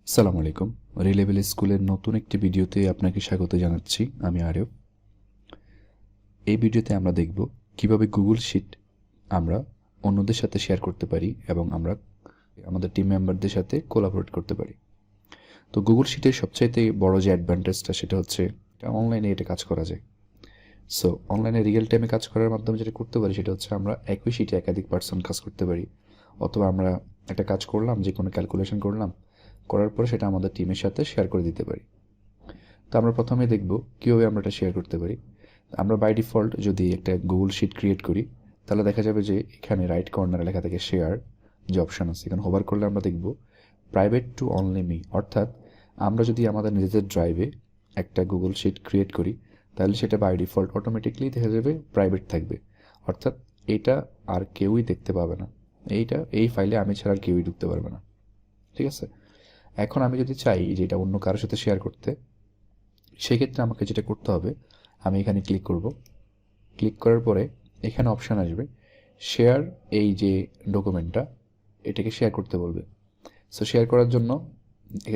আসসালামু আলাইকুম। রিলেভেল স্কুলের নতুন একটি ভিডিওতে আপনাকে স্বাগত জানাচ্ছি। আমি আরেফ। এই ভিডিওতে আমরা দেখব কিভাবে গুগল শিট আমরা অন্যদের সাথে শেয়ার করতে পারি এবং আমরা আমাদের টিম মেম্বারদের সাথে কোলাবোরেট করতে পারি। তো গুগল শিটের সবচাইতে বড় যে অ্যাডভান্টেজটা সেটা হচ্ছে অনলাইনে এটা কাজ করা যায়। সো অনলাইনে রিয়েল টাইমে কাজ করার মাধ্যমে যেটা করতে পারি সেটা হচ্ছে আমরা একই শিটে একাধিক পার্সন কাজ করতে পারি, অথবা আমরা একটা কাজ করলাম, যে কোনো ক্যালকুলেশন করলাম, করার পরে সেটা আমাদের টিমের সাথে শেয়ার করে দিতে পারি। তো আমরা প্রথমে দেখব কীভাবে আমরা এটা শেয়ার করতে পারি। আমরা বাই ডিফল্ট যদি একটা গুগল শিট ক্রিয়েট করি, তাহলে দেখা যাবে যে এখানে রাইট কর্নারে লেখা থাকে শেয়ার, যে অপশান আছে, এখানে হোভার করলে আমরা দেখব প্রাইভেট টু অনলি মি। অর্থাৎ আমরা যদি আমাদের নিজেদের ড্রাইভে একটা গুগল শিট ক্রিয়েট করি, তাহলে সেটা বাই ডিফল্ট অটোমেটিকলি দেখা যাবে প্রাইভেট থাকবে। অর্থাৎ এটা আর কেউই দেখতে পাবে না, এই ফাইলে আমি ছাড়া আর কেউই ঢুকতে পারবে না। ঠিক আছে। এখন আমি যদি চাই যে এটা অন্য কারোর সাথে শেয়ার করতে, সেক্ষেত্রে আমাকে যেটা করতে হবে, আমি এখানে ক্লিক করব। ক্লিক করার পরে এখানে অপশান আসবে শেয়ার, এই যে ডকুমেন্টটা এটাকে শেয়ার করতে বলবে। সো শেয়ার করার জন্য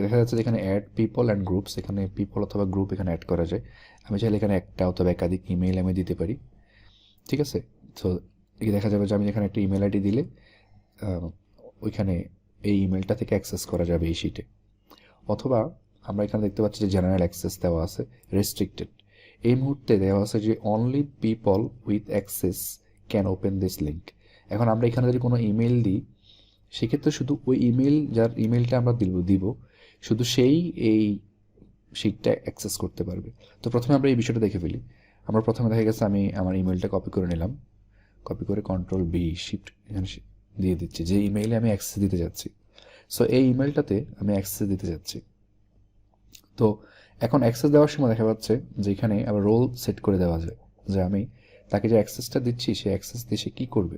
দেখা যাচ্ছে যে এখানে অ্যাড পিপল অ্যান্ড গ্রুপস, এখানে পিপল অথবা গ্রুপ এখানে অ্যাড করা যায়। আমি চাইলে এখানে একটা অথবা একাধিক ইমেইল আমি দিতে পারি। ঠিক আছে। সো দেখা যাবে যে আমি এখানে একটা ইমেল আইডি দিলে ওইখানে এই ইমেলটা থেকে অ্যাক্সেস করা যাবে এই শিটে। অথবা আমরা এখানে দেখতে পাচ্ছি যে জেনারেল অ্যাক্সেস দেওয়া আছে, রেস্ট্রিক্টেড। এই মুহূর্তে দেওয়া আছে যে only people with access can open this link. এখন আমরা এখানে যদি কোনো ইমেল দিই, সেক্ষেত্রে শুধু ওই ইমেল, যার ইমেলটা আমরা দিব, শুধু সেই এই শিটটা অ্যাক্সেস করতে পারবে। তো প্রথমে আমরা এই বিষয়টা দেখে ফেলি। আমরা প্রথমে দেখা গেছে আমি আমার ইমেলটা কপি করে নিলাম, কপি করে কন্ট্রোল বি শিফট এখানে দিয়ে দিচ্ছি, যে ইমেইলে আমি অ্যাক্সেস দিতে যাচ্ছি। সো এই ইমেলটাতে আমি অ্যাক্সেস দিতে যাচ্ছি। তো এখন অ্যাক্সেস দেওয়ার সময় দেখা যাচ্ছে যে এখানে আবার রোল সেট করে দেওয়া যায়, যে আমি তাকে যে অ্যাক্সেসটা দিচ্ছি সে অ্যাক্সেস দিয়ে সে কী করবে।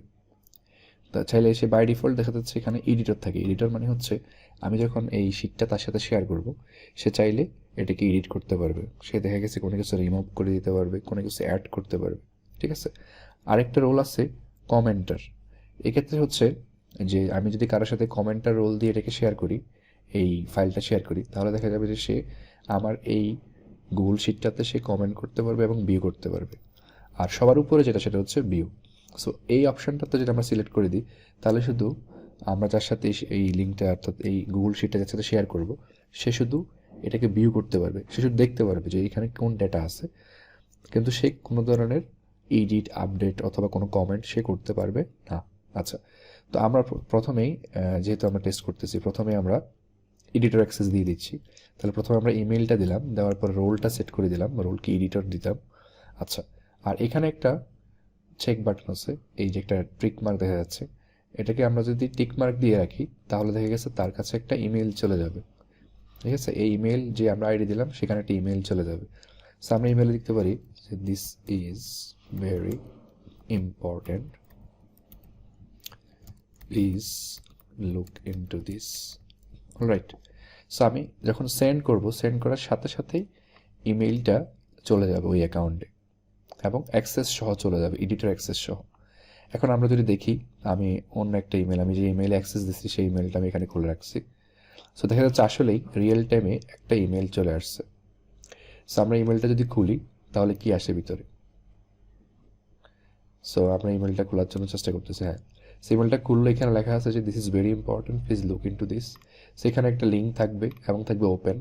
তা চাইলে সে বাই ডিফল্ট দেখা যাচ্ছে এখানে এডিটর থাকে। এডিটর মানে হচ্ছে আমি যখন এই শিটটা তার সাথে শেয়ার করব, সে চাইলে এটাকে এডিট করতে পারবে। সে দেখা গেছে কোনো কিছু রিমুভ করে দিতে পারবে, কোনো কিছু অ্যাড করতে পারবে। ঠিক আছে। আরেকটা রোল আছে কমেন্টার। এক্ষেত্রে হচ্ছে যে আমি যদি কারোর সাথে কমেন্টার রোল দিয়ে এটাকে শেয়ার করি, এই ফাইলটা শেয়ার করি, তাহলে দেখা যাবে যে সে আমার এই গুগল শিটটাতে সে কমেন্ট করতে পারবে এবং ভিউ করতে পারবে। আর সবার উপরে যেটা সেটা হচ্ছে ভিউ। সো এই অপশানটাতে যদি আমরা সিলেক্ট করে দিই, তাহলে শুধু আমরা যার সাথে এই লিঙ্কটা, অর্থাৎ এই গুগল শিটটা যার সাথে শেয়ার করব, সে শুধু এটাকে ভিউ করতে পারবে, সে শুধু দেখতে পারবে যে এখানে কোন ডেটা আছে, কিন্তু সে কোনো ধরনের এডিট, আপডেট অথবা কোনো কমেন্ট সে করতে পারবে না। আচ্ছা, তো আমরা প্রথমেই যেহেতু আমরা টেস্ট করতেছি, প্রথমে আমরা এডিটর অ্যাক্সেস দিয়ে দিচ্ছি। তাহলে প্রথমে আমরা ইমেলটা দিলাম, দেওয়ার পর রোলটা সেট করে দিলাম, রোলকে এডিটর দিতাম। আচ্ছা, আর এখানে একটা চেক বাটন আছে, এই যে একটা টিক মার্ক দেখা যাচ্ছে, এটাকে আমরা যদি টিক মার্ক দিয়ে রাখি, তাহলে দেখা গেছে তার কাছে একটা ইমেল চলে যাবে। ঠিক আছে। এই ইমেল যে আমরা আইডি দিলাম সেখানে একটা ইমেল চলে যাবে। সো আমরা ইমেলে লিখতে পারি যে this is very important, please look into this. Alright. So আমি যখন সেন্ড করব, সেন্ড করার সাথে সাথেই ইমেইলটা চলে যাবে ওই অ্যাকাউন্টে এবং অ্যাক্সেস সহ চলে যাবে, এডিটর অ্যাক্সেস সহ। এখন আমরা যদি দেখি, আমি অন্য একটা ইমেল, আমি যে ইমেইলে অ্যাক্সেস দিচ্ছি সেই ইমেলটা আমি এখানে খুলে রাখছি। সো দেখা যাচ্ছে আসলেই রিয়েল টাইমে একটা ইমেল চলে আসছে। সো আমরা ইমেলটা যদি খুলি, তাহলে কি আসে ভিতরে। সো আমরা ইমেলটা খোলার জন্য চেষ্টা করতেছি। হ্যাঁ, সেই ইমেলটা খুললে এখানে লেখা আছে যে this is very important, please look into this. সেখানে একটা লিঙ্ক থাকবে এবং থাকবে ওপেন।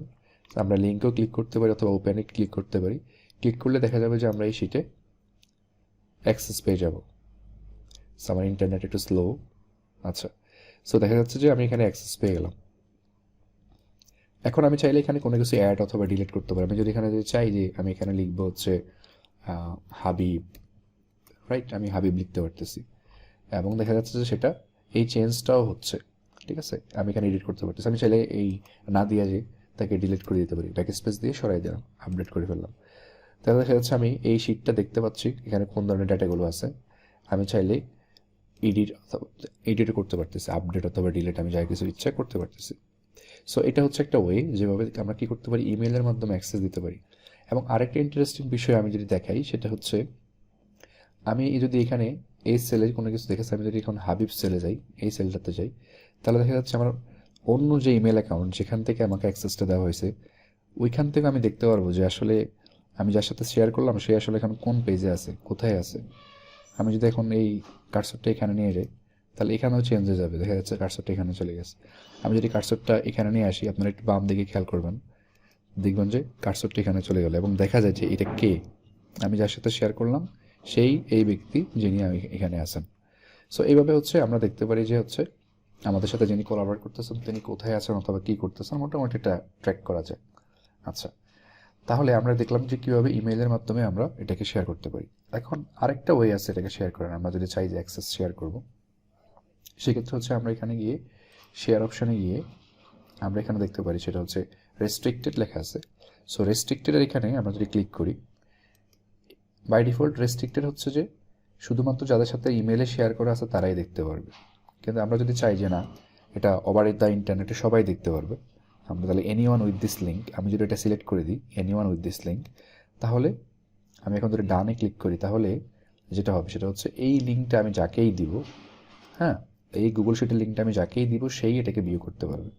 আমরা লিঙ্কেও ক্লিক করতে পারি অথবা ওপেনে ক্লিক করতে পারি। ক্লিক করলে দেখা যাবে যে আমরা এই শিটে অ্যাক্সেস পেয়ে যাব। সো আমার ইন্টারনেট একটু স্লো। আচ্ছা, সো দেখা যাচ্ছে যে আমি এখানে অ্যাক্সেস পেয়ে গেলাম। এখন আমি চাইলে এখানে কোনো কিছু অ্যাড অথবা ডিলিট করতে পারি। আমি যদি এখানে যদি চাই যে আমি এখানে লিখবো হচ্ছে হাবিব, রাইট, আমি হাবিব লিখতে পারতেছি এবং দেখা যাচ্ছে যে সেটা এই চেঞ্জটাও হচ্ছে। ঠিক আছে। আমি এখানে এডিট করতে পারতেছি। আমি চাইলে এই না দিয়ে যে তাকে ডিলিট করে দিতে পারি, ব্যাক স্পেস দিয়ে সরাই দিলাম, আপডেট করে ফেললাম। তাহলে দেখা যাচ্ছে আমি এই শিটটা দেখতে পাচ্ছি এখানে কোন ধরনের ডাটাগুলো আছে। আমি চাইলে এডিট করতে পারতেছি, আপডেট অথবা ডিলিট, আমি যা কিছু ইচ্ছা করতে পারতেছি। সো এটা হচ্ছে একটা ওয়ে যেভাবে আমরা কী করতে পারি, ইমেলের মাধ্যমে অ্যাক্সেস দিতে পারি। এবং আরেকটা ইন্টারেস্টিং বিষয় আমি যদি দেখাই, সেটা হচ্ছে আমি যদি এখানে এই সেলে কোনো কিছু দেখেছি, আমি যদি এখন হাবিব সেলে যাই, এই সেলটাতে যাই, তাহলে দেখা যাচ্ছে আমার অন্য যে ইমেল অ্যাকাউন্ট যেখান থেকে আমাকে অ্যাক্সেসটা দেওয়া হয়েছে ওইখান থেকে আমি দেখতে পারবো যে আসলে আমি যার সাথে শেয়ার করলাম সে আসলে এখন কোন পেজে আছে, কোথায় আছে। আমি যদি এখন এই কার্সরটা এখানে নিয়ে যাই তাহলে এখানেও চেঞ্জ হয়ে যাবে, দেখা যাচ্ছে কার্সরটা এখানে চলে গেছে। আমি যদি কার্সরটা এখানে নিয়ে আসি, আপনারা একটু বাম দিকে খেয়াল করবেন, দেখবেন যে কার্সরটা এখানে চলে গেল এবং দেখা যায় যে এটা কে, আমি যার সাথে শেয়ার করলাম সেই এই ব্যক্তি যিনি আমি এখানে আছেন। সো এইভাবে হচ্ছে আমরা দেখতে পারি যে হচ্ছে আমাদের সাথে যিনি কোলাবরেট করতেছেন তিনি কোথায় আছেন অথবা কী করতেছেন, মোটামুটি এটা ট্র্যাক করা যায়। আচ্ছা, তাহলে আমরা দেখলাম যে কীভাবে ইমেইলের মাধ্যমে আমরা এটাকে শেয়ার করতে পারি। এখন আরেকটা ওয়ে আছে এটাকে শেয়ার করার, আমরা যদি চাই যে অ্যাক্সেস শেয়ার করব, সেক্ষেত্রে হচ্ছে আমরা এখানে গিয়ে শেয়ার অপশানে গিয়ে আমরা এখানে দেখতে পারি সেটা হচ্ছে রেস্ট্রিক্টেড লেখা আছে। সো রেস্ট্রিক্টেডের এখানে আমরা যদি ক্লিক করি, বাই ডিফল্ট রেস্ট্রিক্টেড হচ্ছে যে শুধুমাত্র যাদের সাথে ইমেলে শেয়ার করা আছে তারাই দেখতে পারবে। কিন্তু আমরা যদি চাই যে না, এটা ওভার দ্য ইন্টারনেটে সবাই দেখতে পারবে, আমরা তাহলে এনিওয়ান উইথ দিস লিঙ্ক, আমি যদি এটা সিলেক্ট করে দিই এনিওয়ান উইথ দিস লিঙ্ক, তাহলে আমি এখন যদি ডানে ক্লিক করি তাহলে যেটা হবে সেটা হচ্ছে এই লিঙ্কটা আমি যাকেই দিব, হ্যাঁ, এই গুগল শিটের লিঙ্কটা আমি যাকেই দিব সেই এটাকে ভিউ করতে পারবে।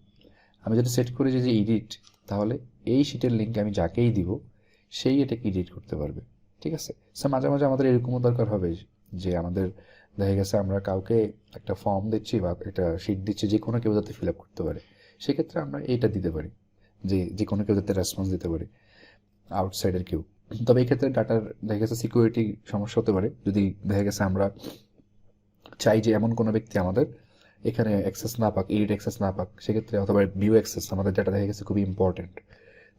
আমি যদি সেট করি যে এডিট, তাহলে এই শিটের লিঙ্ক আমি যাকেই দিব সেই এটাকে এডিট করতে পারবে। ঠিক আছে। সো মাঝে মাঝে আমাদের এরকমও দরকার হবে যে আমাদের দেখা গেছে আমরা কাউকে একটা ফর্ম দিচ্ছি বা একটা শিট দিচ্ছি, যে কোনো কেউ যাতে ফিল আপ করতে পারে, সেক্ষেত্রে আমরা এইটা দিতে পারি যে যে কোনো কেউ যাতে রেসপন্স দিতে পারে, আউটসাইডের কেউ। তবে এই ক্ষেত্রে ডাটার দেখা গেছে সিকিউরিটি সমস্যা হতে পারে, যদি দেখা গেছে আমরা চাই যে এমন কোনো ব্যক্তি আমাদের এখানে অ্যাক্সেস না পাক, এডিট অ্যাক্সেস না পাক, সেক্ষেত্রে অথবা ভিউ অ্যাক্সেস, আমাদের ডাটা দেখা গেছে খুবই ইম্পর্টেন্ট,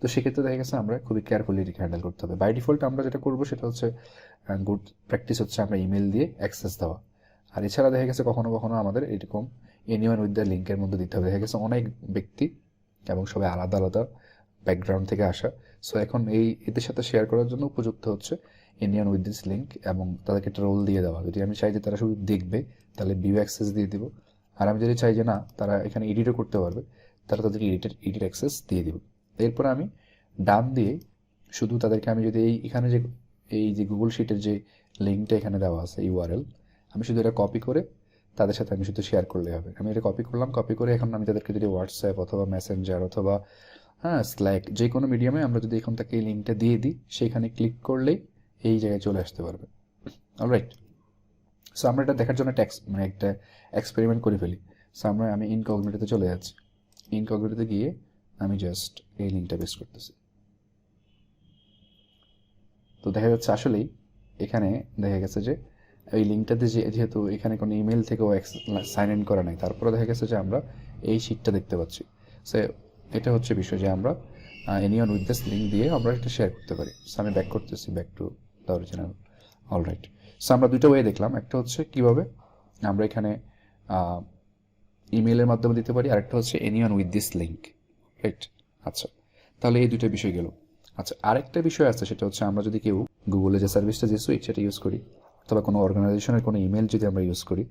তো সেক্ষেত্রে দেখা গেছে আমরা খুবই কেয়ারফুলি এটাকে হ্যান্ডেল করতে হবে। বাই ডিফল্ট আমরা যেটা করবো সেটা হচ্ছে গুড প্র্যাকটিস হচ্ছে আমরা ইমেল দিয়ে অ্যাক্সেস দেওয়া। আর এছাড়া দেখা গেছে কখনো কখনো আমাদের এরকম এনিওয়ান উইথ দ্য লিঙ্কের মধ্যে দিতে হবে। দেখা গেছে অনেক ব্যক্তি এবং সবাই আলাদা আলাদা ব্যাকগ্রাউন্ড থেকে আসা, সো এখন এই এদের সাথে শেয়ার করার জন্য উপযুক্ত হচ্ছে এনিওয়ান উইথ দিস লিঙ্ক, এবং তাদেরকে একটা রোল দিয়ে দেওয়া। যদি আমি চাই যে তারা শুধু দেখবে তাহলে ভিউ অ্যাক্সেস দিয়ে দিব, আর আমি যদি চাই যে না তারা এখানে এডিটও করতে পারবে তারা তাদেরকে এডিট অ্যাক্সেস দিয়ে দিব। এরপর আমি ডান দিয়ে শুধু তাদেরকে আমি যদি এখানে যে এই যে গুগল শিটের যে লিঙ্কটা এখানে দেওয়া আছে ইউআরএল, আমি শুধু এটা কপি করে তাদের সাথে আমি শুধু শেয়ার করলে হবে। আমি এটা কপি করলাম, কপি করে এখন আমি তাদেরকে যদি হোয়াটসঅ্যাপ অথবা মেসেঞ্জার অথবা স্ল্যাক যে কোনো মিডিয়ামে আমরা যদি এখন তাকে এই লিঙ্কটা দিয়ে দিই, সেইখানে ক্লিক করলেই এই জায়গায় চলে আসতে পারবে। অলরাইট, সো আমরা এটা দেখার জন্য একটা এক্সপেরিমেন্ট করে ফেলি। সো আমি ইনকগনিটোতে চলে যাচ্ছি, ইনকগনিটোতে গিয়ে আমি জাস্ট এই লিঙ্কটা পেস্ট করতেছি। তো দেখা যাচ্ছে আসলেই এখানে দেখা গেছে যে এই লিঙ্কটাতে যেহেতু এখানে কোনো ইমেল থেকেও সাইন ইন করা নাই, তারপরে দেখা গেছে যে আমরা এই শিটটা দেখতে পাচ্ছি। সো এটা হচ্ছে বিষয় যে আমরা এনিওয়ান উইথ দিস লিঙ্ক দিয়ে আমরা এটা শেয়ার করতে পারি। সো আমি ব্যাক করতেছি, back to the original. Alright, so আমরা দুটো ওয়ে দেখলাম, একটা হচ্ছে কীভাবে আমরা এখানে ইমেলের মাধ্যমে দিতে পারি, আরেকটা হচ্ছে anyone with this link. Right, আচ্ছা, তাহলে এই দুটো বিষয় গেল। আচ্ছা, আরেকটা বিষয় আছে, সেটা হচ্ছে আমরা যদি কেউ গুগলে যে সার্ভিসটা যে সুইট সেটা ইউজ করি, অথবা কোনো অর্গানাইজেশনের কোনো ইমেল যদি আমরা ইউজ করি,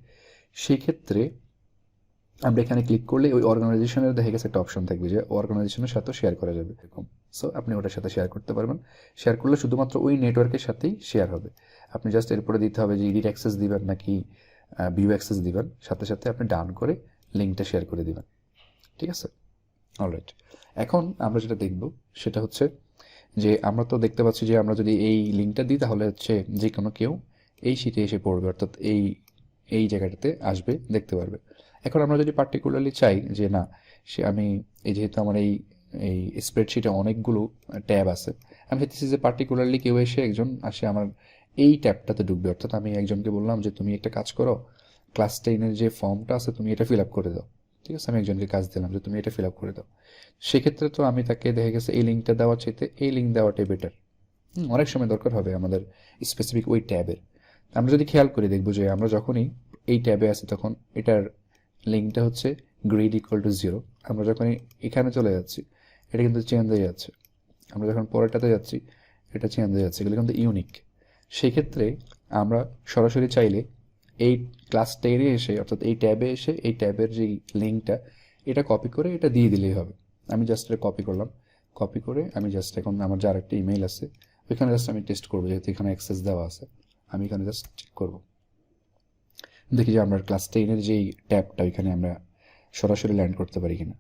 সেই ক্ষেত্রে আমরা এখানে ক্লিক করলে ওই অর্গানাইজেশনের দেখা গেছে একটা অপশন থাকবে যে অর্গানাইজেশনের সাথেও শেয়ার করা যাবে এরকম। সো আপনি ওটার সাথে শেয়ার করতে পারবেন। শেয়ার করলে শুধুমাত্র ওই নেটওয়ার্কের সাথেই শেয়ার হবে। আপনি জাস্ট এরপরে দিতে হবে যে এডিট অ্যাক্সেস দিবেন নাকি ভিউ অ্যাক্সেস দিবেন, সাথে সাথে আপনি ডান করে লিঙ্কটা শেয়ার করে দিবেন। ঠিক আছে, অলরাইট। এখন আমরা যেটা দেখব সেটা হচ্ছে যে আমরা তো দেখতে পাচ্ছি যে আমরা যদি এই লিঙ্কটা দিই তাহলে হচ্ছে যে কোনো কেউ এই শিটে এসে পড়বে, অর্থাৎ এই জায়গাটাতে আসবে, দেখতে পারবে। এখন আমরা যদি পার্টিকুলারলি চাই যে না আমি যেহেতু আমার এই স্প্রেডশিটে অনেকগুলো ট্যাব আছে, আমি চাইতেছি যে পার্টিকুলারলি কেউ এসে একজন আসে আমার এই ট্যাবটাতে ঢুকবে, অর্থাৎ আমি একজনকে বললাম যে তুমি একটা কাজ করো, ক্লাস 10-এর যে ফর্মটা আছে তুমি এটা ফিল আপ করে দাও। ঠিক আছে, আমি একজনকে কাজ দিলাম যে তুমি এটা ফিল আপ করে দাও। সেক্ষেত্রে তো আমি তাকে দেখা গেছে এই লিঙ্কটা দেওয়ার চাইতে এই লিঙ্ক দেওয়াটাই বেটার। অনেক সময় দরকার হবে আমাদের স্পেসিফিক ওই ট্যাবের। আমরা যদি খেয়াল করে দেখবো যে আমরা যখনই এই ট্যাবে আছি তখন এটার লিঙ্কটা হচ্ছে গ্রেড ইকুয়াল টু 0। আমরা যখনই এখানে চলে যাচ্ছি এটা কিন্তু চেঞ্জ হয়ে যাচ্ছে, আমরা যখন পরেরটাতে যাচ্ছি এটা চেঞ্জ হয়ে যাচ্ছে, এগুলো কিন্তু ইউনিক। সেক্ষেত্রে আমরা সরাসরি চাইলে এই ক্লাস 10-এ এসে, অর্থাৎ এই ট্যাবে এসে এই ট্যাবের যে লিঙ্কটা এটা কপি করে এটা দিয়ে দিলেই হবে। আমি জাস্ট এটা কপি করলাম, কপি করে আমি জাস্ট এখন আমার যার একটা ইমেইল আছে ওইখানে জাস্ট আমি টেস্ট করবো, যেহেতু এখানে অ্যাক্সেস দেওয়া আছে আমি এখানে জাস্ট চেক করবো, দেখি যে আমরা ক্লাস 10-এর যেই ট্যাবটা ওইখানে আমরা সরাসরি ল্যান্ড করতে পারি কিনা।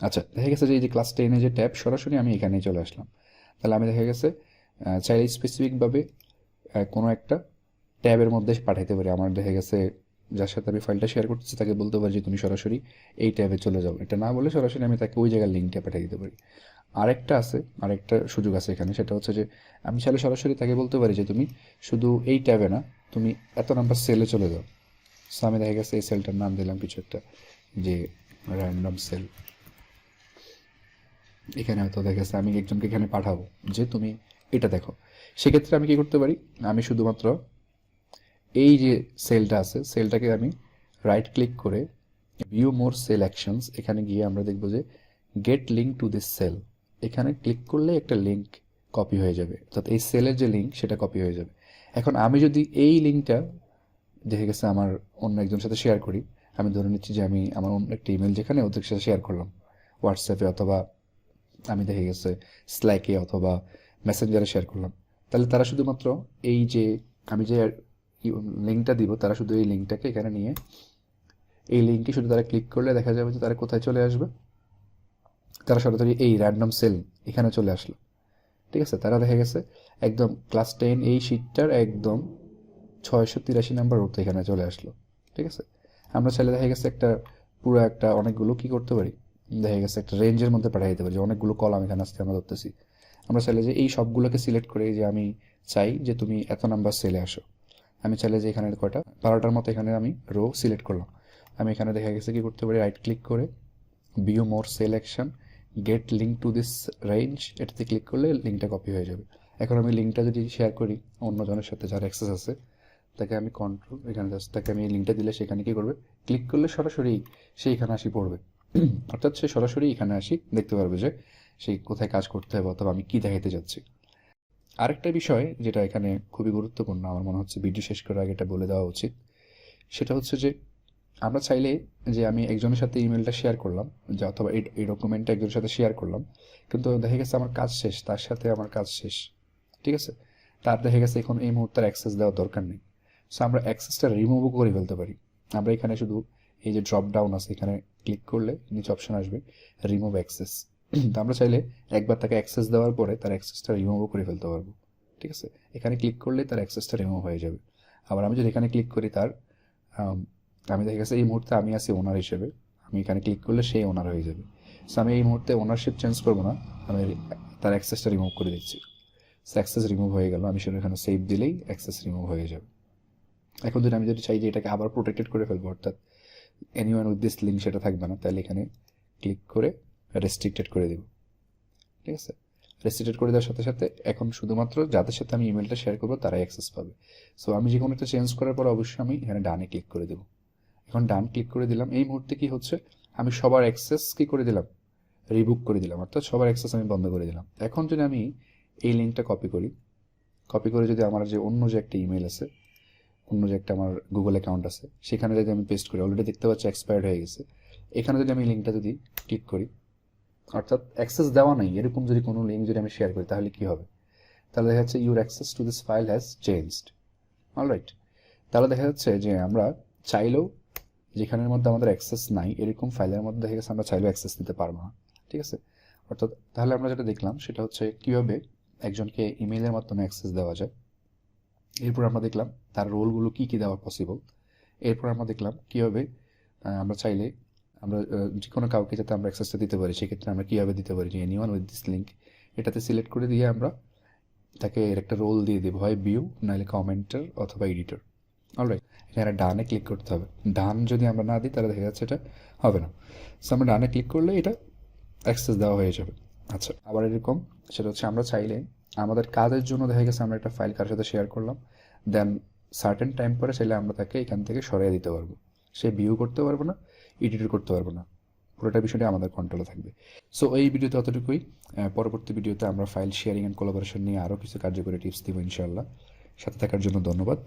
আচ্ছা, দেখা গেছে যে এই যে ক্লাস 10-এ যে ট্যাব, সরাসরি আমি এখানেই চলে আসলাম। তাহলে আমি দেখা গেছে চাইলে স্পেসিফিকভাবে কোনো একটা ট্যাবের মধ্যে পাঠাইতে পারি। আমার দেখা গেছে যার সাথে আমি ফাইলটা শেয়ার করতেছি তাকে বলতে পারি যে তুমি সরাসরি এই ট্যাবে চলে যাও, এটা না বলে সরাসরি আমি তাকে ওই জায়গার লিঙ্কটা পাঠিয়ে দিতে পারি। আরেকটা সুযোগ আছে এখানে, সেটা হচ্ছে যে আমি চাইলে সরাসরি তাকে বলতে পারি যে তুমি শুধু এই ট্যাবে না, তুমি এত নাম্বার সেলে চলে যাও। সো আমি দেখা গেছে এই সেলটার নাম দিলাম কিছু একটা, যে র্যান্ডম সেল। এখানে হয়তো দেখা গেছে আমি একজনকে এখানে পাঠাবো যে তুমি এটা দেখো। সেক্ষেত্রে আমি কি করতে পারি, আমি শুধুমাত্র এই যে সেলটা আছে সেলটাকে আমি রাইট ক্লিক করে ভিউ মোর সেল অ্যাকশনস, এখানে গিয়ে আমরা দেখব যে get link to this cell, এখানে ক্লিক করলে একটা লিঙ্ক কপি হয়ে যাবে, অর্থাৎ এই সেলের যে লিঙ্ক সেটা কপি হয়ে যাবে। এখন আমি যদি এই লিঙ্কটা দেখে গেছে আমার অন্য একজনের সাথে শেয়ার করি, আমি ধরে নিচ্ছি যে আমি আমার অন্য একটা ইমেল যেখানে ওদের সাথে শেয়ার করলাম হোয়াটসঅ্যাপে, অথবা আমি দেখে গেছে স্ল্যাকে অথবা মেসেঞ্জারে শেয়ার করলাম, তাহলে তারা শুধুমাত্র এই যে আমি যে লিঙ্কটা দিব, তারা শুধু এই লিঙ্কটাকে এখানে নিয়ে এই লিঙ্কে শুধু তারা ক্লিক করলে দেখা যাবে যে তারা কোথায় চলে আসবে, তারা সরাসরি এই র্যান্ডম সেল এখানে চলে আসলো। ঠিক আছে, তারা দেখা গেছে একদম ক্লাস 10 এই শিটটার একদম 683 নাম্বার রোড এখানে চলে আসলো। ঠিক আছে, আমরা চাইলে দেখা গেছে একটা পুরো একটা অনেকগুলো কি করতে পারি, দেখা গেছে একটা রেঞ্জের মধ্যে পাঠিয়ে দিতে পারি, যে অনেকগুলো কলাম এখানে আসতে আমরা ধরতেছি। আমরা চাইলে যে এই সবগুলোকে সিলেক্ট করে যে আমি চাই যে তুমি এত নাম্বার সেলে আসো, আমি চাইলে যে এখানে কয়টা 12টার মতো এখানে আমি রো সিলেক্ট করলাম। আমি এখানে দেখা গেছে কি করতে পারি, রাইট ক্লিক করে view more selection gate link to this range, এটাতে ক্লিক করলে লিঙ্কটা কপি হয়ে যাবে। এখন আমি লিঙ্কটা যদি শেয়ার করি অন্যজনের সাথে যার অ্যাক্সেস আছে, তাকে আমি কন্ট্রোল এখানে জাস্ট তাকে আমি এই লিঙ্কটা দিলে সেখানে কী করবে, ক্লিক করলে সরাসরি সে এখানে আসি পড়বে। অর্থাৎ সে সরাসরি এখানে আসি দেখতে পারবে যে সেই কোথায় কাজ করতে হবে অথবা আমি কী দেখাতে যাচ্ছি। আরেকটা বিষয় যেটা এখানে খুবই গুরুত্বপূর্ণ, আমার মনে হচ্ছে ভিডিও শেষ করার আগে এটা বলে দেওয়া উচিত, সেটা হচ্ছে যে আমরা চাইলে যে আমি একজনের সাথে ইমেলটা শেয়ার করলাম, যে অথবা এই ডকুমেন্টটা একজনের সাথে শেয়ার করলাম, কিন্তু দেখা গেছে আমার কাজ শেষ, তার সাথে আমার কাজ শেষ। ঠিক আছে, তার দেখা গেছে এখন এই মুহূর্তে অ্যাক্সেস দেওয়ার দরকার নেই। সো আমরা অ্যাক্সেসটা রিমুভও করে ফেলতে পারি। আমরা এখানে শুধু এই যে ড্রপ ডাউন আছে এখানে ক্লিক করলে নিচে অপশন আসবে রিমুভ অ্যাক্সেস। তো আমরা চাইলে একবার তাকে অ্যাক্সেস দেওয়ার পরে তার অ্যাক্সেসটা রিমুভও করে ফেলতে পারবো। ঠিক আছে, এখানে ক্লিক করলে তার অ্যাক্সেসটা রিমুভ হয়ে যাবে। আবার আমি যদি এখানে ক্লিক করি তার আমি দেখা গেছে এই মুহূর্তে আমি আছি ওনার হিসেবে, আমি এখানে ক্লিক করলে সেই ওনার হয়ে যাবে। সো আমি এই মুহূর্তে ওনারশিপ চেঞ্জ করবো না, আমি তার অ্যাক্সেসটা রিমুভ করে দিচ্ছি। সো অ্যাক্সেস রিমুভ হয়ে গেল, আমি শুধু এখানে সেভ দিলেই অ্যাক্সেস রিমুভ হয়ে যাবে। এখন যদি আমি চাই যে এটাকে আবার প্রোটেক্টেড করে ফেলবো, অর্থাৎ এনিওয়ান উইথ দিস লিঙ্ক সেটা থাকবে না, তাহলে এখানে ক্লিক করে রেস্ট্রিক্টেড করে দেব। ঠিক আছে, রেস্ট্রিক্টেড করে দেওয়ার সাথে সাথে এখন শুধুমাত্র যাদের সাথে আমি ইমেলটা শেয়ার করবো তারাই অ্যাক্সেস পাবে। সো আমি যে কোনো একটা চেঞ্জ করার পর অবশ্যই আমি এখানে ডানে ক্লিক করে দেবো। এখন ডান ক্লিক করে দিলাম, এই মুহূর্তে কি হচ্ছে, আমি সবার অ্যাক্সেস কি করে দিলাম, রিবুক করে দিলাম, অর্থাৎ সবার অ্যাক্সেস আমি বন্ধ করে দিলাম। এখন যদি আমি এই লিঙ্কটা কপি করে যদি আমার যে অন্য যে একটা ইমেল আছে, অন্য যে একটা আমার গুগল অ্যাকাউন্ট আছে, সেখানে যদি আমি পেস্ট করি, অলরেডি দেখতে পাচ্ছি এক্সপায়ার্ড হয়ে গেছে। এখানে যদি আমি লিঙ্কটা যদি ক্লিক করি, অর্থাৎ অ্যাক্সেস দেওয়া নাই এরকম যদি কোনো লিঙ্ক যদি আমি শেয়ার করি, তাহলে কি হবে, তাহলে দেখা যাচ্ছে your access to this file has changed. Alright, তাহলে দেখা যাচ্ছে যে আমরা চাইলেও যেখানের মধ্যে আমাদের অ্যাক্সেস নাই এরকম ফাইলের মধ্যে দেখা গেছে আমরা চাইলেও অ্যাক্সেস দিতে পারবো না। ঠিক আছে, অর্থাৎ তাহলে আমরা যেটা দেখলাম সেটা হচ্ছে কীভাবে একজনকে ইমেইলের মাধ্যমে অ্যাক্সেস দেওয়া যায়। এরপর আমরা দেখলাম তার রোলগুলো কী কী দেওয়া পসিবল। এরপর আমরা দেখলাম কীভাবে আমরা চাইলে আমরা যে কোনো কাউকে যাতে আমরা অ্যাক্সেসটা দিতে পারি, সেক্ষেত্রে আমরা কীভাবে দিতে পারি, যে এনিওয়ান উইথ দিস লিঙ্ক এটাতে সিলেক্ট করে দিয়ে আমরা তাকে এর একটা রোল দিয়ে দেবো, হয় ভিউ নাহলে কমেন্টার অথবা এডিটর। অলরাইট, এখানে ডানে ক্লিক করতে হবে। ডান যদি আমরা না দিই তাহলে দেখা যাচ্ছে এটা হবে না। সো আমরা ডানে ক্লিক করলে এটা অ্যাক্সেস দেওয়া হয়ে যাবে। আচ্ছা, আবার এরকম সেটা হচ্ছে আমরা চাইলে আমাদের কাজের জন্য দেখা গেছে আমরা একটা ফাইল কারোর সাথে শেয়ার করলাম, দেন সার্টেন টাইম পরে চাইলে আমরা তাকে এখান থেকে সরিয়ে দিতে পারবো। সে ভিউ করতে পারবো না, এডিট করতে পারবো না, পুরোটা বিষয়টা আমাদের কন্ট্রোলে থাকবে। সো এই ভিডিওতে অতটুকুই। পরবর্তী ভিডিওতে আমরা ফাইল শেয়ারিং অ্যান্ড কোলাবোরেশন নিয়ে আরও কিছু কার্যকরী টিপস দিব ইনশাআল্লাহ। সাথে থাকার জন্য ধন্যবাদ।